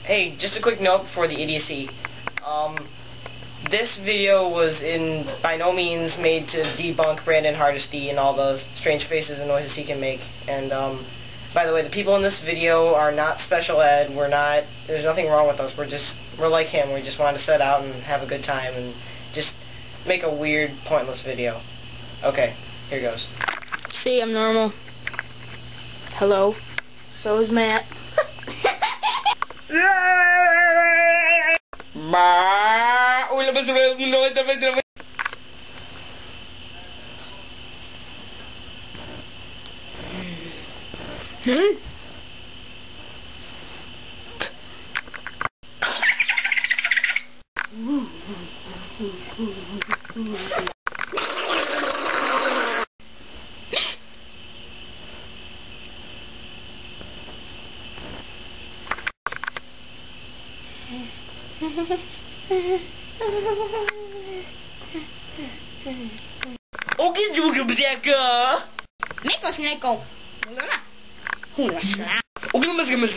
Hey, just a quick note before the idiocy. This video was by no means made to debunk Brandon Hardesty and all those strange faces and noises he can make. And by the way, the people in this video are not special ed. There's nothing wrong with us. We're like him. We just want to set out and have a good time and just make a weird, pointless video. Okay, here goes. See, I'm normal. Hello. So is Matt. Oke juga berjaga. Assalamualaikum. Oke gemes